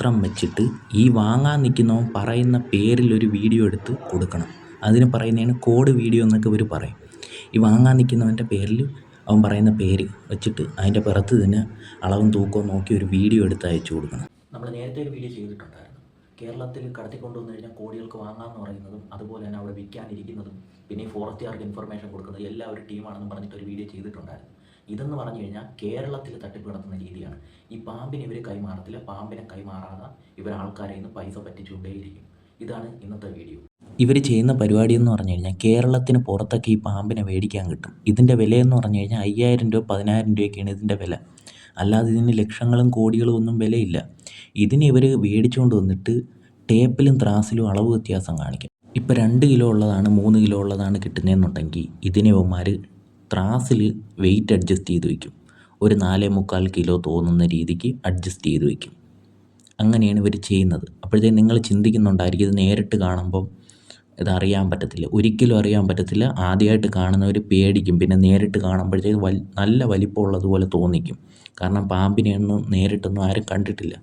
പത്രം വെച്ചിട്ട് ഈ വാങ്ങാൻ നിൽക്കുന്നവൻ പറയുന്ന പേരിലൊരു വീഡിയോ എടുത്ത് കൊടുക്കണം. അതിന് പറയുന്നതാണ് കോഡ് വീഡിയോ എന്നൊക്കെ ഇവർ പറയും. ഈ വാങ്ങാൻ നിൽക്കുന്നവൻ്റെ പേരിൽ അവൻ പറയുന്ന പേര് വെച്ചിട്ട് അതിൻ്റെ പുറത്ത് തന്നെ അളവും തൂക്കവും നോക്കി ഒരു വീഡിയോ എടുത്ത് അയച്ചു കൊടുക്കണം. നമ്മൾ നേരത്തെ ഒരു വീഡിയോ ചെയ്തിട്ടുണ്ടായിരുന്നു. കേരളത്തിൽ കടത്തിക്കൊണ്ടുവന്നു കഴിഞ്ഞാൽ കോടികൾക്ക് വാങ്ങാമെന്ന് പറയുന്നതും അതുപോലെ തന്നെ അവിടെ വിൽക്കാനിരിക്കുന്നതും പിന്നെ ഈ ഫോറസ്റ്റുകാർക്ക് ഇൻഫർമേഷൻ കൊടുക്കുന്നത് എല്ലാം ഒരു ടീമാണെന്ന് പറഞ്ഞിട്ട് ഒരു വീഡിയോ ചെയ്തിട്ടുണ്ടായിരുന്നു. ഇതെന്ന് പറഞ്ഞു കഴിഞ്ഞാൽ കേരളത്തിൽ തട്ടിപ്പ് നടത്തുന്ന രീതിയാണ്. ഈ പാമ്പിനെ ഇവർ കൈമാറത്തില്ല. പാമ്പിനെ കൈമാറാതെ ഇവർ ആൾക്കാരെ നിന്ന് പൈസ പറ്റിച്ചുകൊണ്ടേയിരിക്കും. ഇതാണ് ഇന്നത്തെ വീഡിയോ. ഇവർ ചെയ്യുന്ന പരിപാടി എന്ന് പറഞ്ഞു കഴിഞ്ഞാൽ കേരളത്തിന് പുറത്തൊക്കെ ഈ പാമ്പിനെ മേടിക്കാൻ കിട്ടും. ഇതിൻ്റെ വിലയെന്ന് പറഞ്ഞു കഴിഞ്ഞാൽ 5000 രൂപ 10000 രൂപയൊക്കെയാണ് ഇതിൻ്റെ വില. അല്ലാതെ ഇതിന് ലക്ഷങ്ങളും കോടികളും ഒന്നും വിലയില്ല. ഇതിനെ ഇവർ മേടിച്ചുകൊണ്ട് വന്നിട്ട് ടേപ്പിലും ത്രാസിലും അളവ് വ്യത്യാസം കാണിക്കും. ഇപ്പോൾ 2 കിലോ ഉള്ളതാണ് 3 കിലോ ഉള്ളതാണ് കിട്ടുന്നതെന്നുണ്ടെങ്കിൽ ഇതിനെ ഇവന്മാർ ത്രാസിൽ വെയിറ്റ് അഡ്ജസ്റ്റ് ചെയ്ത് വയ്ക്കും. ഒരു 4.25 കിലോ തോന്നുന്ന രീതിക്ക് അഡ്ജസ്റ്റ് ചെയ്ത് വയ്ക്കും. അങ്ങനെയാണ് ഇവർ ചെയ്യുന്നത്. അപ്പോഴത്തേക്കും നിങ്ങൾ ചിന്തിക്കുന്നുണ്ടായിരിക്കും ഇത് നേരിട്ട് കാണുമ്പം ഇതറിയാൻ പറ്റത്തില്ല. ഒരിക്കലും അറിയാൻ പറ്റത്തില്ല. ആദ്യമായിട്ട് കാണുന്നവർ പേടിക്കും. പിന്നെ നേരിട്ട് കാണുമ്പോഴത്തേക്ക് നല്ല വലിപ്പമുള്ളതുപോലെ തോന്നിക്കും. കാരണം പാമ്പിനെയൊന്നും നേരിട്ടൊന്നും ആരും കണ്ടിട്ടില്ല.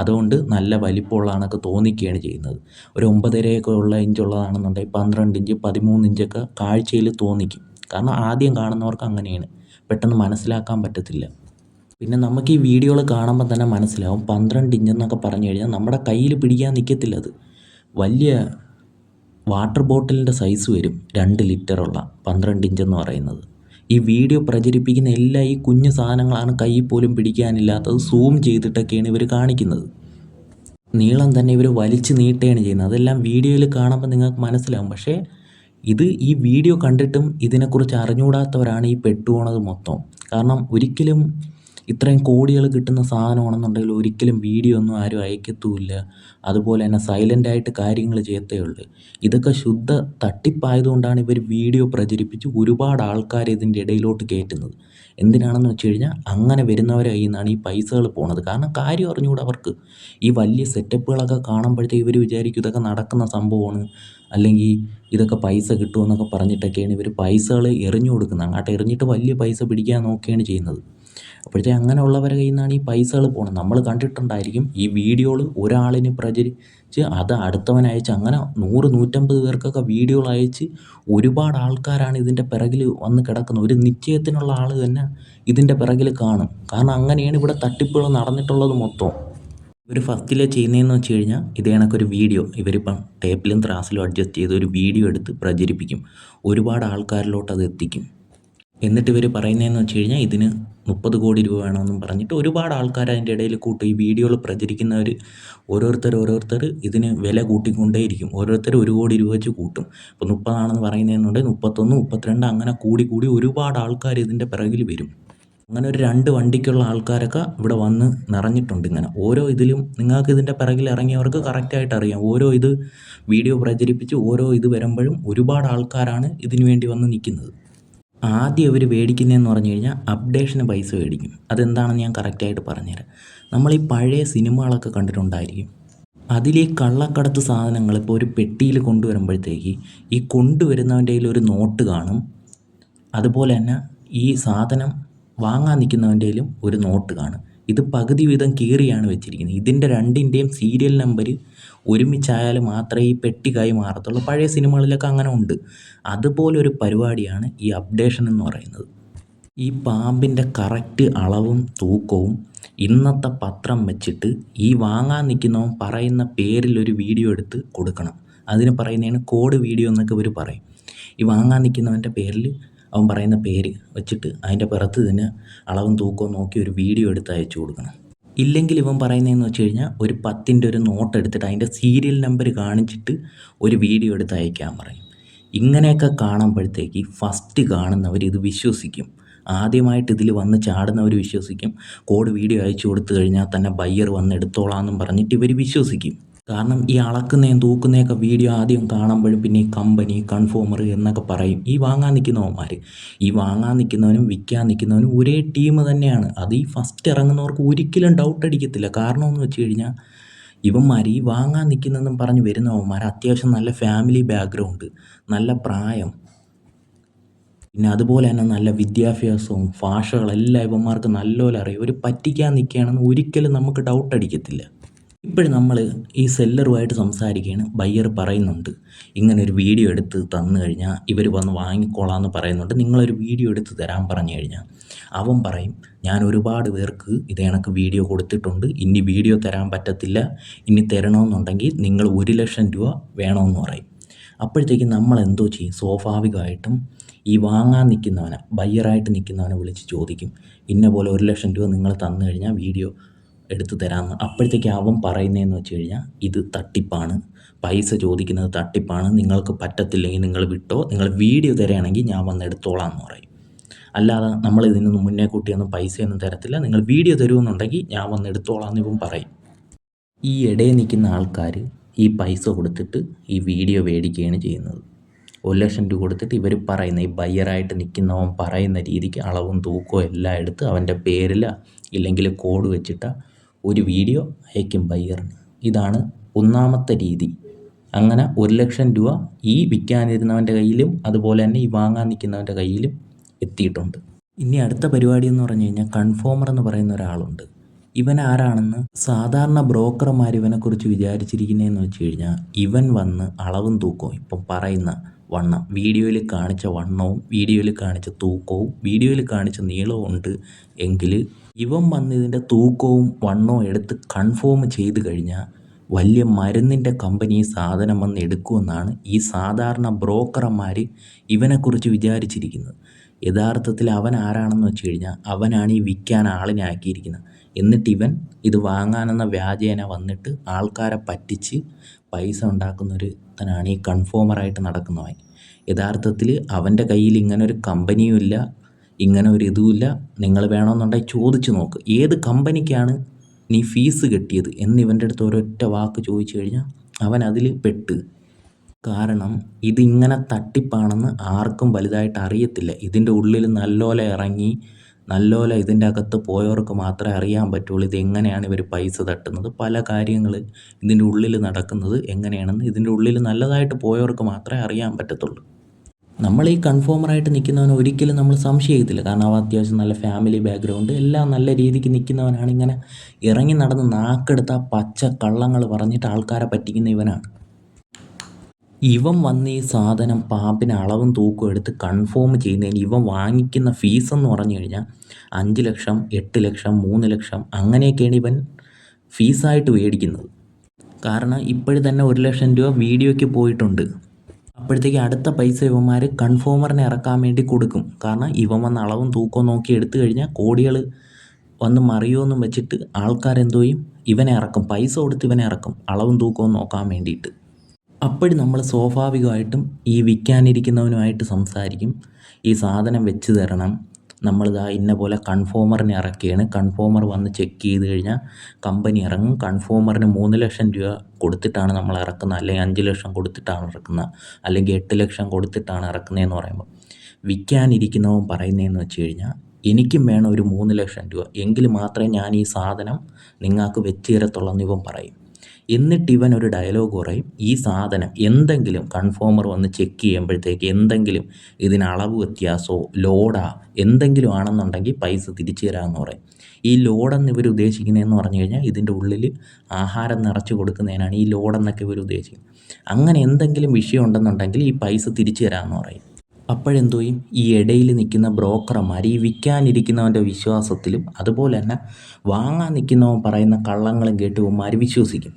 അതുകൊണ്ട് നല്ല വലിപ്പമുള്ളതാണൊക്കെ തോന്നിക്കുകയാണ് ചെയ്യുന്നത്. ഒരു 9.5 ഇഞ്ചുള്ളതാണെന്നുണ്ടെങ്കിൽ 12 ഇഞ്ച് 13 ഇഞ്ചൊക്കെ കാഴ്ചയിൽ തോന്നിക്കും. കാരണം ആദ്യം കാണുന്നവർക്ക് അങ്ങനെയാണ്, പെട്ടെന്ന് മനസ്സിലാക്കാൻ പറ്റത്തില്ല. പിന്നെ നമുക്ക് ഈ വീഡിയോകൾ കാണുമ്പോൾ തന്നെ മനസ്സിലാവും 12 ഇഞ്ചെന്നൊക്കെ പറഞ്ഞു കഴിഞ്ഞാൽ നമ്മുടെ കയ്യിൽ പിടിക്കാൻ നിൽക്കത്തില്ല. അത് വലിയ വാട്ടർ ബോട്ടിലിൻ്റെ സൈസ് വരും. 2 ലിറ്ററുള്ള 12 ഇഞ്ചെന്ന് പറയുന്നത്. ഈ വീഡിയോ പ്രചരിപ്പിക്കുന്ന എല്ലാ ഈ കുഞ്ഞു സാധനങ്ങളാണ് കയ്യിൽ പോലും പിടിക്കാനില്ലാത്തത്. സൂം ചെയ്തിട്ടൊക്കെയാണ് ഇവർ കാണിക്കുന്നത്. നീളം തന്നെ ഇവർ വലിച്ചു നീട്ടുകയാണ് ചെയ്യുന്നത്. അതെല്ലാം വീഡിയോയിൽ കാണുമ്പോൾ നിങ്ങൾക്ക് മനസ്സിലാവും. പക്ഷേ ഈ വീഡിയോ കണ്ടിട്ടും ഇതിനെക്കുറിച്ച് അറിഞ്ഞുകൂടാത്തവരാണ് ഈ പെട്ടുപോണത് മൊത്തം. കാരണം ഒരിക്കലും ഇത്രയും കോടികൾ കിട്ടുന്ന സാധനമാണെന്നുണ്ടെങ്കിൽ ഒരിക്കലും വീഡിയോ ഒന്നും ആരും അയക്കത്തുമില്ല. അതുപോലെ തന്നെ സൈലൻ്റായിട്ട് കാര്യങ്ങൾ ചെയ്യത്തേ ഉള്ളൂ. ഇതൊക്കെ ശുദ്ധ തട്ടിപ്പായതുകൊണ്ടാണ് ഇവർ വീഡിയോ പ്രചരിപ്പിച്ച് ഒരുപാട് ആൾക്കാരെ ഇതിൻ്റെ ഇടയിലോട്ട് കയറ്റുന്നത്. എന്തിനാണെന്ന് വെച്ച് കഴിഞ്ഞാൽ അങ്ങനെ വരുന്നവരെ കയ്യിൽ നിന്നാണ് ഈ പൈസകൾ പോണത്. കാരണം കാര്യം അറിഞ്ഞുകൂടാ അവർക്ക്. ഈ വലിയ സെറ്റപ്പുകളൊക്കെ കാണുമ്പോഴത്തേക്ക് ഇവർ വിചാരിക്കും ഇതൊക്കെ നടക്കുന്ന സംഭവമാണ്, അല്ലെങ്കിൽ ഇതൊക്കെ പൈസ കിട്ടുമെന്നൊക്കെ പറഞ്ഞിട്ടൊക്കെയാണ് ഇവർ പൈസകൾ എറിഞ്ഞു കൊടുക്കുന്നത്. അങ്ങോട്ട് എറിഞ്ഞിട്ട് വലിയ പൈസ പിടിക്കാൻ നോക്കുകയാണ് ചെയ്യുന്നത്. അപ്പോഴത്തേക്ക് അങ്ങനെയുള്ളവരുടെ കയ്യിൽ നിന്നാണ് ഈ പൈസകൾ പോകുന്നത്. നമ്മൾ കണ്ടിട്ടുണ്ടായിരിക്കും ഈ വീഡിയോകൾ ഒരാളിന് പ്രചരിച്ച് അത് അടുത്തവൻ അയച്ച് അങ്ങനെ 100-150 പേർക്കൊക്കെ വീഡിയോകൾ അയച്ച് ഒരുപാട് ആൾക്കാരാണ് ഇതിൻ്റെ പിറകിൽ വന്ന് കിടക്കുന്നത്. ഒരു നിശ്ചയത്തിനുള്ള ആൾ തന്നെ ഇതിൻ്റെ പിറകിൽ കാണും. കാരണം അങ്ങനെയാണ് ഇവിടെ തട്ടിപ്പുകൾ നടന്നിട്ടുള്ളത് മൊത്തം. ഇവർ ഫസ്റ്റിലെ ചെയ്യുന്നതെന്ന് വെച്ച് കഴിഞ്ഞാൽ ഇതേ കണക്കൊരു വീഡിയോ ഇവരിപ്പം ടേപ്പിലും ത്രാസിലും അഡ്ജസ്റ്റ് ചെയ്ത് ഒരു വീഡിയോ എടുത്ത് പ്രചരിപ്പിക്കും. ഒരുപാട് ആൾക്കാരിലോട്ട് അത് എത്തിക്കും. എന്നിട്ട് ഇവർ പറയുന്നതെന്ന് വെച്ച് കഴിഞ്ഞാൽ ഇതിന് 30 കോടി രൂപ വേണമെന്നും പറഞ്ഞിട്ട് ഒരുപാട് ആൾക്കാർ അതിൻ്റെ ഇടയിൽ കൂട്ടും. ഈ വീഡിയോകൾ പ്രചരിക്കുന്നവർ ഓരോരുത്തർ ഇതിന് വില കൂട്ടിക്കൊണ്ടേയിരിക്കും. ഓരോരുത്തർ 1 കോടി രൂപ വെച്ച് കൂട്ടും. ഇപ്പോൾ 30 ആണെന്ന് പറയുന്നതെന്നുണ്ടെങ്കിൽ 31, 32 അങ്ങനെ കൂടി ഒരുപാട് ആൾക്കാർ ഇതിൻ്റെ പിറകിൽ വരും. അങ്ങനെ ഒരു 2 വണ്ടിക്കുള്ള ആൾക്കാരൊക്കെ ഇവിടെ വന്ന് നിറഞ്ഞിട്ടുണ്ട്. ഇങ്ങനെ ഓരോ ഇതിലും നിങ്ങൾക്ക് ഇതിൻ്റെ പിറകിൽ ഇറങ്ങിയവർക്ക് കറക്റ്റായിട്ട് അറിയാം. ഓരോ വീഡിയോ പ്രചരിപ്പിച്ച് ഓരോ വരുമ്പോഴും ഒരുപാട് ആൾക്കാരാണ് ഇതിനു വേണ്ടി വന്ന് നിൽക്കുന്നത്. ആദ്യം അവർ മേടിക്കുന്നതെന്ന് പറഞ്ഞു കഴിഞ്ഞാൽ അപ്ഡേഷന് പൈസ മേടിക്കും. അതെന്താണെന്ന് ഞാൻ കറക്റ്റായിട്ട് പറഞ്ഞുതരാം. നമ്മൾ ഈ പഴയ സിനിമകളൊക്കെ കണ്ടിട്ടുണ്ടായിരിക്കും. അതിൽ ഈ കള്ളക്കടത്ത് സാധനങ്ങൾ ഇപ്പോൾ ഒരു പെട്ടിയിൽ കൊണ്ടുവരുമ്പോഴത്തേക്ക് ഈ കൊണ്ടുവരുന്നവൻ്റെ കയ്യിൽ ഒരു നോട്ട് കാണും. അതുപോലെ തന്നെ ഈ സാധനം വാങ്ങാൻ നിൽക്കുന്നവൻ്റെ കയ്യിലും ഒരു നോട്ട് കാണും. ഇത് പകുതി വീതം കീറിയാണ് വെച്ചിരിക്കുന്നത്. ഇതിൻ്റെ രണ്ടിൻ്റെയും സീരിയൽ നമ്പർ ഒരുമിച്ചായാൽ മാത്രമേ ഈ പെട്ടി കൈ മാറത്തുള്ളൂ. പഴയ സിനിമകളിലൊക്കെ അങ്ങനെ ഉണ്ട്. അതുപോലൊരു പരിപാടിയാണ് ഈ അപ്ഡേഷൻ എന്ന് പറയുന്നത്. ഈ പാമ്പിൻ്റെ കറക്റ്റ് അളവും തൂക്കവും ഇന്നത്തെ പത്രം വെച്ചിട്ട് ഈ വാങ്ങാൻ നിൽക്കുന്നവൻ പറയുന്ന പേരിലൊരു വീഡിയോ എടുത്ത് കൊടുക്കണം. അതിന് പറയുന്നതാണ് കോഡ് വീഡിയോ എന്നൊക്കെ ഇവർ പറയും. ഈ വാങ്ങാൻ നിൽക്കുന്നവൻ്റെ പേരിൽ അവൻ പറയുന്ന പേര് വെച്ചിട്ട് അതിൻ്റെ പുറത്ത് തന്നെ അളവും തൂക്കവും നോക്കി ഒരു വീഡിയോ എടുത്ത് അയച്ചു കൊടുക്കണം. ഇല്ലെങ്കിൽ ഇവൻ പറയുന്നതെന്ന് വെച്ച് കഴിഞ്ഞാൽ ഒരു 10ൻ്റെ ഒരു നോട്ട് എടുത്തിട്ട് അതിൻ്റെ സീരിയൽ നമ്പർ കാണിച്ചിട്ട് ഒരു വീഡിയോ എടുത്ത് അയക്കാൻ പറയും. ഇങ്ങനെയൊക്കെ കാണുമ്പോഴത്തേക്ക് ഫസ്റ്റ് കാണുന്നവർ ഇത് വിശ്വസിക്കും. ആദ്യമായിട്ട് ഇതിൽ വന്ന് ചാടുന്നവർ വിശ്വസിക്കും. കോഡ് വീഡിയോ അയച്ചു കൊടുത്തു കഴിഞ്ഞാൽ തന്നെ ബയ്യർ വന്ന് എടുത്തോളാമെന്നും പറഞ്ഞിട്ട് ഇവർ വിശ്വസിക്കും. കാരണം ഈ അളക്കുന്നതും തൂക്കുന്നതൊക്കെ വീഡിയോ ആദ്യം കാണുമ്പോഴും പിന്നെ ഈ കമ്പനി കൺഫോമർ എന്നൊക്കെ പറയും ഈ വാങ്ങാൻ നിൽക്കുന്നവന്മാർ. ഈ വാങ്ങാൻ നിൽക്കുന്നവനും വിൽക്കാൻ നിൽക്കുന്നവനും ഒരേ ടീം തന്നെയാണ്. അത് ഈ ഫസ്റ്റ് ഇറങ്ങുന്നവർക്ക് ഒരിക്കലും ഡൗട്ട് അടിക്കത്തില്ല. കാരണം എന്ന് വെച്ച് കഴിഞ്ഞാൽ ഇവന്മാർ ഈ വാങ്ങാൻ നിൽക്കുന്നതെന്നും പറഞ്ഞ് വരുന്നവന്മാർ അത്യാവശ്യം നല്ല ഫാമിലി ബാക്ക്ഗ്രൗണ്ട്, നല്ല പ്രായം, പിന്നെ അതുപോലെ തന്നെ നല്ല വിദ്യാഭ്യാസവും ഭാഷകളെല്ലാം ഇവന്മാർക്ക് നല്ലപോലെ അറിയും. ഒരു പറ്റിക്കാൻ നിൽക്കുകയാണെന്ന് ഒരിക്കലും നമുക്ക് ഡൗട്ട് അടിക്കത്തില്ല. ഇപ്പോഴും നമ്മൾ ഈ സെല്ലറുമായിട്ട് സംസാരിക്കുകയാണ്. ബയ്യർ പറയുന്നുണ്ട്, ഇങ്ങനെ ഒരു വീഡിയോ എടുത്ത് തന്നു കഴിഞ്ഞാൽ ഇവർ വന്ന് വാങ്ങിക്കോളാമെന്ന് പറയുന്നുണ്ട്. നിങ്ങളൊരു വീഡിയോ എടുത്ത് തരാൻ പറഞ്ഞു കഴിഞ്ഞാൽ അവൻ പറയും, ഞാൻ ഒരുപാട് പേർക്ക് ഇതേ കണക്ക് വീഡിയോ കൊടുത്തിട്ടുണ്ട്, ഇനി വീഡിയോ തരാൻ പറ്റത്തില്ല, ഇനി തരണമെന്നുണ്ടെങ്കിൽ നിങ്ങൾ 1,00,000 രൂപ വേണമെന്ന് പറയും. അപ്പോഴത്തേക്കും നമ്മൾ എന്തോ ചെയ്യും? സ്വാഭാവികമായിട്ടും ഈ വാങ്ങാൻ നിൽക്കുന്നവനെ, ബയ്യറായിട്ട് നിൽക്കുന്നവനെ വിളിച്ച് ചോദിക്കും, ഇന്ന പോലെ 1,00,000 രൂപ നിങ്ങൾ തന്നു കഴിഞ്ഞാൽ വീഡിയോ എടുത്ത് തരാമെന്ന്. അപ്പോഴത്തേക്ക് അവൻ പറയുന്നതെന്ന് വെച്ച് കഴിഞ്ഞാൽ ഇത് തട്ടിപ്പാണ്, പൈസ ചോദിക്കുന്നത് തട്ടിപ്പാണ്, നിങ്ങൾക്ക് പറ്റത്തില്ലെങ്കിൽ നിങ്ങൾ വിട്ടോ, നിങ്ങൾ വീഡിയോ തരുകയാണെങ്കിൽ ഞാൻ വന്ന് എടുത്തോളാം എന്ന് പറയും. അല്ലാതെ നമ്മൾ ഇതിനൊന്നും മുന്നേ കൂട്ടിയൊന്നും പൈസയൊന്നും തരത്തില്ല, നിങ്ങൾ വീഡിയോ തരുമെന്നുണ്ടെങ്കിൽ ഞാൻ വന്ന് എടുത്തോളാം എന്ന് ഇവൻ പറയും. ഈ ഇടയിൽ നിൽക്കുന്ന ആൾക്കാർ ഈ പൈസ കൊടുത്തിട്ട് ഈ വീഡിയോ മേടിക്കുകയാണ് ചെയ്യുന്നത്. 1,00,000 രൂപ കൊടുത്തിട്ട് ഇവർ പറയുന്ന, ഈ ബയ്യറായിട്ട് നിൽക്കുന്നവൻ പറയുന്ന രീതിക്ക് അളവും തൂക്കവും എല്ലാം എടുത്ത് അവൻ്റെ പേരിൽ ഇല്ലെങ്കിൽ കോഡ് വെച്ചിട്ട് ഒരു വീഡിയോ അയക്കും ബയ്യറിന്. ഇതാണ് ഒന്നാമത്തെ രീതി. അങ്ങനെ 1,00,000 രൂപ ഈ വിൽക്കാനിരുന്നവൻ്റെ കയ്യിലും അതുപോലെ തന്നെ ഈ വാങ്ങാൻ നിൽക്കുന്നവൻ്റെ കയ്യിലും എത്തിയിട്ടുണ്ട്. ഇനി അടുത്ത പരിപാടി എന്ന് പറഞ്ഞു കഴിഞ്ഞാൽ കൺഫോമർ എന്ന് പറയുന്ന ഒരാളുണ്ട്. ഇവൻ ആരാണെന്ന് സാധാരണ ബ്രോക്കർമാർ ഇവനെക്കുറിച്ച് വിചാരിച്ചിരിക്കുന്നതെന്ന് വെച്ച് കഴിഞ്ഞാൽ, ഇവൻ വന്ന് അളവും തൂക്കവും ഇപ്പം പറയുന്ന വണ്ണം, വീഡിയോയിൽ കാണിച്ച വണ്ണവും വീഡിയോയിൽ കാണിച്ച തൂക്കവും വീഡിയോയിൽ കാണിച്ച നീളവും ഉണ്ട് എങ്കിൽ ഇവൻ വന്ന് ഇതിൻ്റെ തൂക്കവും വണ്ണവും എടുത്ത് കൺഫേം ചെയ്ത് കഴിഞ്ഞാൽ വലിയ മരുന്നിൻ്റെ കമ്പനി ഈ സാധനം വന്ന് എടുക്കുമെന്നാണ് ഈ സാധാരണ ബ്രോക്കർമാർ ഇവനെക്കുറിച്ച് വിചാരിച്ചിരിക്കുന്നത്. യഥാർത്ഥത്തിൽ അവൻ ആരാണെന്ന് വെച്ച് കഴിഞ്ഞാൽ, അവനാണ് ഈ വിൽക്കാൻ ആളിനെ ആക്കിയിരിക്കുന്നത്. എന്നിട്ട് ഇവൻ ഇത് വാങ്ങാനെന്ന വ്യാജേന വന്നിട്ട് ആൾക്കാരെ പറ്റിച്ച് പൈസ ഉണ്ടാക്കുന്നൊരുത്തനാണ് ഈ കൺഫോമറായിട്ട് നടക്കുന്നവൻ. യഥാർത്ഥത്തിൽ അവൻ്റെ കയ്യിൽ ഇങ്ങനൊരു കമ്പനിയും ഇല്ല, ഇങ്ങനെ ഒരു ഇതുമില്ല. നിങ്ങൾ വേണമെന്നുണ്ടെങ്കിൽ ചോദിച്ചു നോക്ക്, ഏത് കമ്പനിക്കാണ് നീ ഫീസ് കെട്ടിയത് എന്നിവൻ്റെ അടുത്ത് ഒരൊറ്റ വാക്ക് ചോദിച്ചു കഴിഞ്ഞാൽ അവൻ അതിൽ പെട്ട്. കാരണം ഇതിങ്ങനെ തട്ടിപ്പാണെന്ന് ആർക്കും വലുതായിട്ട് അറിയത്തില്ല. ഇതിൻ്റെ ഉള്ളിൽ നല്ലോലെ ഇറങ്ങി നല്ലോലെ ഇതിൻ്റെ അകത്ത് പോയവർക്ക് മാത്രമേ അറിയാൻ പറ്റുള്ളൂ ഇതെങ്ങനെയാണ് ഇവർ പൈസ തട്ടുന്നത്, പല കാര്യങ്ങൾ ഇതിൻ്റെ ഉള്ളിൽ നടക്കുന്നത് എങ്ങനെയാണെന്ന് ഇതിൻ്റെ ഉള്ളിൽ നല്ലതായിട്ട് പോയവർക്ക് മാത്രമേ അറിയാൻ പറ്റത്തുള്ളൂ. നമ്മൾ ഈ കൺഫോമറായിട്ട് നിൽക്കുന്നവനെ ഒരിക്കലും നമ്മൾ സംശയിക്കത്തില്ല. കാരണം അവൻ അത്യാവശ്യം നല്ല ഫാമിലി ബാക്ക്ഗ്രൗണ്ട് എല്ലാം നല്ല രീതിക്ക് നിൽക്കുന്നവനാണ്. ഇങ്ങനെ ഇറങ്ങി നടന്ന് നാക്കെടുത്ത പച്ച കള്ളങ്ങൾ പറഞ്ഞിട്ട് ആൾക്കാരെ പറ്റിക്കുന്ന ഇവനാണ്. ഇവൻ വന്ന് ഈ സാധനം പാമ്പിന് അളവും തൂക്കവും എടുത്ത് കൺഫേം ചെയ്യുന്നതിന് ഇവൻ വാങ്ങിക്കുന്ന ഫീസെന്ന് പറഞ്ഞു കഴിഞ്ഞാൽ 5 ലക്ഷം, 8 ലക്ഷം, 3 ലക്ഷം അങ്ങനെയൊക്കെയാണ് ഇവൻ ഫീസായിട്ട് മേടിക്കുന്നത്. കാരണം ഇപ്പോഴും തന്നെ 1,00,000 രൂപ വീഡിയോയ്ക്ക് പോയിട്ടുണ്ട്. അപ്പോഴത്തേക്ക് അടുത്ത പൈസ ഇവന്മാർ കൺഫോമറിനെ ഇറക്കാൻ വേണ്ടി കൊടുക്കും. കാരണം ഇവൻ വന്ന് അളവും തൂക്കവും നോക്കി എടുത്തു കഴിഞ്ഞാൽ കോടികൾ വന്ന് മറിയുമെന്നും വെച്ചിട്ട് ആൾക്കാരെന്തോ ചെയ്യും, ഇവനെ ഇറക്കും, പൈസ കൊടുത്ത് ഇവനെ ഇറക്കും അളവും തൂക്കവും നോക്കാൻ വേണ്ടിയിട്ട്. അപ്പോഴും നമ്മൾ സ്വാഭാവികമായിട്ടും ഈ വിൽക്കാനിരിക്കുന്നവനുമായിട്ട് സംസാരിക്കും, ഈ സാധനം വെച്ച് തരണം, നമ്മളിതാ ഇന്ന പോലെ കൺഫോമറിനെ ഇറക്കുകയാണ്, കൺഫോമർ വന്ന് ചെക്ക് ചെയ്ത് കഴിഞ്ഞാൽ കമ്പനി ഇറങ്ങും, കൺഫോമറിന് 3,00,000 രൂപ കൊടുത്തിട്ടാണ് നമ്മൾ ഇറക്കുന്നത്, അല്ലെങ്കിൽ 5 ലക്ഷം കൊടുത്തിട്ടാണ് ഇറക്കുന്നത്, അല്ലെങ്കിൽ 8 ലക്ഷം കൊടുത്തിട്ടാണ് ഇറക്കുന്നതെന്ന് പറയുമ്പോൾ വിൽക്കാനിരിക്കുന്നവൻ പറയുന്നതെന്ന് വെച്ച് കഴിഞ്ഞാൽ, എനിക്കും വേണം ഒരു 3,00,000 രൂപ എങ്കിൽ മാത്രമേ ഞാൻ ഈ സാധനം നിങ്ങൾക്ക് വെച്ച് തരത്തുള്ളൂ എന്ന് ഇവൻ പറയും. എന്നിട്ട് ഇവൻ ഒരു ഡയലോഗ് പറയും, ഈ സാധനം എന്തെങ്കിലും കൺഫോമർ വന്ന് ചെക്ക് ചെയ്യുമ്പോഴത്തേക്ക് എന്തെങ്കിലും ഇതിന് അളവ് വ്യത്യാസമോ ലോഡാ എന്തെങ്കിലും ആണെന്നുണ്ടെങ്കിൽ പൈസ തിരിച്ചു തരാമെന്ന് പറയും. ഈ ലോഡെന്ന് ഇവർ ഉദ്ദേശിക്കുന്നതെന്ന് പറഞ്ഞു കഴിഞ്ഞാൽ ഇതിൻ്റെ ഉള്ളിൽ ആഹാരം നിറച്ച് കൊടുക്കുന്നതിനാണ് ഈ ലോഡെന്നൊക്കെ ഇവർ ഉദ്ദേശിക്കുന്നത്. അങ്ങനെ എന്തെങ്കിലും വിഷയം ഉണ്ടെന്നുണ്ടെങ്കിൽ ഈ പൈസ തിരിച്ചു തരാമെന്ന് പറയും. അപ്പോഴെന്തോ ചെയ്യും, ഈ ഇടയിൽ നിൽക്കുന്ന ബ്രോക്കർമാർ ഈ വിൽക്കാനിരിക്കുന്നവൻ്റെ വിശ്വാസത്തിലും അതുപോലെ തന്നെ വാങ്ങാൻ നിൽക്കുന്നവൻ പറയുന്ന കള്ളങ്ങളും കേട്ട് ഇവന്മാർ വിശ്വസിക്കും.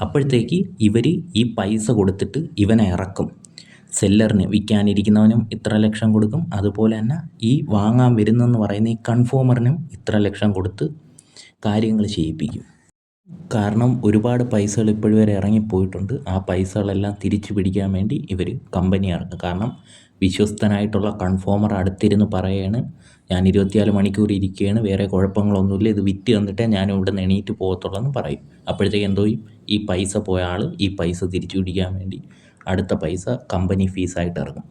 അപ്പോഴത്തേക്ക് ഇവർ ഈ പൈസ കൊടുത്തിട്ട് ഇവനെ ഇറക്കും. സെല്ലറിന്, വിൽക്കാനിരിക്കുന്നവനും ഇത്ര ലക്ഷം കൊടുക്കും, അതുപോലെ തന്നെ ഈ വാങ്ങാൻ വരുന്നെന്ന് പറയുന്ന ഈ കൺഫോമറിനും ഇത്ര ലക്ഷം കൊടുത്ത് കാര്യങ്ങൾ ചെയ്യിപ്പിക്കും. കാരണം ഒരുപാട് പൈസകൾ ഇപ്പോഴും വരെ ഇറങ്ങിപ്പോയിട്ടുണ്ട്. ആ പൈസകളെല്ലാം തിരിച്ചു പിടിക്കാൻ വേണ്ടി ഇവർ കമ്പനി ഇറക്കും. കാരണം വിശ്വസ്തനായിട്ടുള്ള കൺഫോമർ അടുത്തിരുന്ന് പറയുകയാണ്, ഞാൻ 24 മണിക്കൂർ ഇരിക്കുകയാണ്, വേറെ കുഴപ്പങ്ങളൊന്നുമില്ല, ഇത് വിറ്റ് തന്നിട്ടേ ഞാൻ ഇവിടെ നിന്ന് എണീറ്റ് പോകത്തുള്ളൂ എന്ന് പറയും. അപ്പോഴത്തേക്ക് എന്തോ ഈ പൈസ പോയ ആൾ ഈ പൈസ തിരിച്ചു പിടിക്കാൻ വേണ്ടി അടുത്ത പൈസ കമ്പനി ഫീസായിട്ട് ഇറങ്ങും.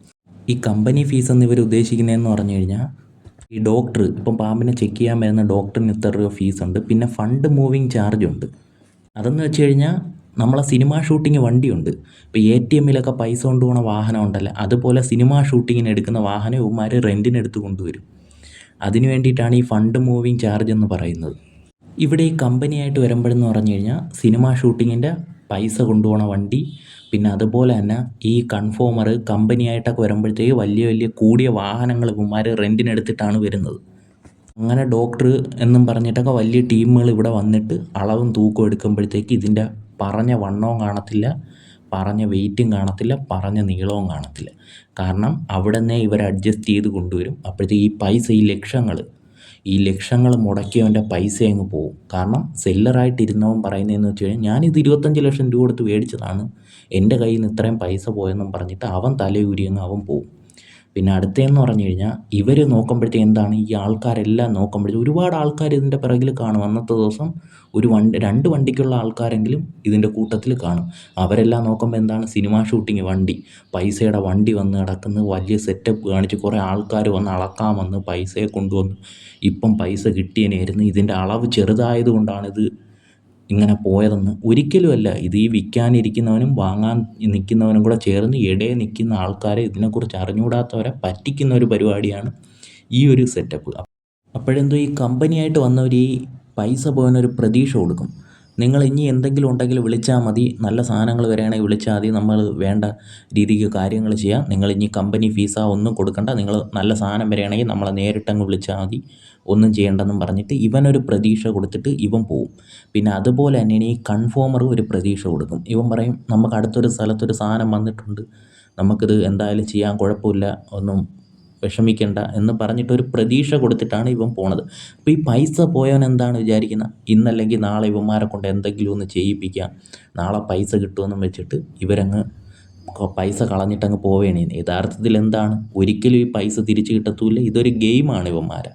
ഈ കമ്പനി ഫീസ് എന്ന് ഇവർ ഉദ്ദേശിക്കുന്നതെന്ന് പറഞ്ഞു കഴിഞ്ഞാൽ, ഈ ഡോക്ടർ ഇപ്പം പാമ്പിനെ ചെക്ക് ചെയ്യാൻ വരുന്ന ഡോക്ടറിന് ഇത്ര രൂപ ഫീസുണ്ട്, പിന്നെ ഫണ്ട് മൂവിങ് ചാർജ് ഉണ്ട്. അതെന്ന് വെച്ച് കഴിഞ്ഞാൽ നമ്മളെ സിനിമ ഷൂട്ടിങ് വണ്ടിയുണ്ട്, ഇപ്പോൾ ATMലൊക്കെ പൈസ കൊണ്ടുപോകുന്ന വാഹനം ഉണ്ടല്ലോ, അതുപോലെ സിനിമ ഷൂട്ടിങ്ങിന് എടുക്കുന്ന വാഹനം ഇവന്മാർ റെൻറ്റിനെടുത്ത് കൊണ്ടുവരും. അതിന് വേണ്ടിയിട്ടാണ് ഈ ഫണ്ട് മൂവിങ് ചാർജ് എന്ന് പറയുന്നത്. ഇവിടെ ഈ കമ്പനിയായിട്ട് വരുമ്പോഴെന്ന് പറഞ്ഞു കഴിഞ്ഞാൽ സിനിമ ഷൂട്ടിങ്ങിൻ്റെ പൈസ കൊണ്ടുപോകണ വണ്ടി, പിന്നെ അതുപോലെ തന്നെ ഈ കൺഫോമർ കമ്പനിയായിട്ടൊക്കെ വരുമ്പോഴത്തേക്ക് വലിയ വലിയ കൂടിയ വാഹനങ്ങൾ ഇവന്മാർ റെൻറ്റിനെടുത്തിട്ടാണ് വരുന്നത്. അങ്ങനെ ഡോക്ടർ എന്നും പറഞ്ഞിട്ടൊക്കെ വലിയ ടീമുകൾ ഇവിടെ വന്നിട്ട് അളവും തൂക്കവും എടുക്കുമ്പോഴത്തേക്ക് ഇതിൻ്റെ പറഞ്ഞ വണ്ണവും കാണത്തില്ല, പറഞ്ഞ വെയിറ്റും കാണത്തില്ല, പറഞ്ഞ നീളവും കാണത്തില്ല. കാരണം അവിടെ നിന്നേ ഇവർ അഡ്ജസ്റ്റ് ചെയ്ത് കൊണ്ടുവരും. അപ്പോഴത്തേക്ക് ഈ ലക്ഷങ്ങൾ മുടക്കിയവൻ്റെ പൈസ അങ്ങ് പോകും. കാരണം സെല്ലറായിട്ടിരുന്നവൻ പറയുന്നതെന്ന് വെച്ച് കഴിഞ്ഞാൽ ഞാനിത് 25 ലക്ഷം രൂപ കൊടുത്ത് മേടിച്ചതാണ്, എൻ്റെ കയ്യിൽ നിന്ന് ഇത്രയും പൈസ പോയെന്നും പറഞ്ഞിട്ട് അവൻ തലയൂരിയങ്ങ് അവൻ പോകും. പിന്നെ അടുത്തതെന്ന് പറഞ്ഞു കഴിഞ്ഞാൽ ഇവർ നോക്കുമ്പോഴത്തേക്ക് എന്താണ്, ഈ ആൾക്കാരെല്ലാം നോക്കുമ്പോഴത്തേക്ക് ഒരുപാട് ആൾക്കാർ ഇതിൻ്റെ പിറകിൽ കാണും. അന്നത്തെ ദിവസം ഒരു 2 വണ്ടിക്കുള്ള ആൾക്കാരെങ്കിലും ഇതിൻ്റെ കൂട്ടത്തിൽ കാണും. അവരെല്ലാം നോക്കുമ്പോൾ എന്താണ്, സിനിമ ഷൂട്ടിങ് വണ്ടി, പൈസയുടെ വണ്ടി വന്ന് കിടക്കുന്നു, വലിയ സെറ്റപ്പ് കാണിച്ച് കുറേ ആൾക്കാർ വന്ന് അളക്കാമെന്ന് പൈസയെ കൊണ്ടുവന്ന് ഇപ്പം പൈസ കിട്ടിയതിനായിരുന്നു, ഇതിൻ്റെ അളവ് ചെറുതായത് കൊണ്ടാണിത് ഇങ്ങനെ പോയതെന്ന്. ഒരിക്കലുമല്ല. ഇത് ഈ വിൽക്കാനിരിക്കുന്നവനും വാങ്ങാൻ നിൽക്കുന്നവനും കൂടെ ചേർന്ന് ഇടയിൽ നിൽക്കുന്ന ആൾക്കാരെ ഇതിനെക്കുറിച്ച് അറിഞ്ഞുകൂടാത്തവരെ പറ്റിക്കുന്ന ഒരു പരിപാടിയാണ് ഈ ഒരു സെറ്റപ്പ്. അപ്പോഴെന്തോ ഈ കമ്പനിയായിട്ട് വന്നവർ ഈ പൈസ പോയതിനൊരു പ്രതീക്ഷ കൊടുക്കും. നിങ്ങൾ ഇനി എന്തെങ്കിലും ഉണ്ടെങ്കിൽ വിളിച്ചാൽ മതി, നല്ല സാധനങ്ങൾ വരികയാണെങ്കിൽ വിളിച്ചാൽ മതി, നമ്മൾ വേണ്ട രീതിക്ക് കാര്യങ്ങൾ ചെയ്യാം, നിങ്ങൾ ഇനി കമ്പനി ഫീസാ ഒന്നും കൊടുക്കണ്ട, നിങ്ങൾ നല്ല സാധനം വരികയാണെങ്കിൽ നമ്മളെ നേരിട്ടങ്ങ് വിളിച്ചാൽ മതി, ഒന്നും ചെയ്യേണ്ടെന്നും പറഞ്ഞിട്ട് ഇവനൊരു പ്രതീക്ഷ കൊടുത്തിട്ട് ഇവൻ പോവും. പിന്നെ അതുപോലെ തന്നെയാണ് ഈ കൺഫോമറും ഒരു പ്രതീക്ഷ കൊടുക്കും. ഇവൻ പറയും നമുക്ക് അടുത്തൊരു സ്ഥലത്തൊരു സാധനം വന്നിട്ടുണ്ട്, നമുക്കിത് എന്തായാലും ചെയ്യാൻ കുഴപ്പമില്ല, ഒന്നും വിഷമിക്കണ്ട എന്ന് പറഞ്ഞിട്ടൊരു പ്രതീക്ഷ കൊടുത്തിട്ടാണ് ഇവൻ പോണത്. അപ്പോൾ ഈ പൈസ പോയവൻ എന്താണ് വിചാരിക്കുന്നത്, ഇന്നല്ലെങ്കിൽ നാളെ ഇവന്മാരെ കൊണ്ട് എന്തെങ്കിലും ഒന്ന് ചെയ്യിപ്പിക്കാം, നാളെ പൈസ കിട്ടുമെന്നും വെച്ചിട്ട് ഇവരങ്ങ് പൈസ കളഞ്ഞിട്ടങ്ങ് പോവുകയാണ് ചെയ്യുന്നത്. യഥാർത്ഥത്തിൽ എന്താണ്, ഒരിക്കലും ഈ പൈസ തിരിച്ച് കിട്ടത്തുമില്ല. ഇതൊരു ഗെയിമാണ് ഇവന്മാരെ.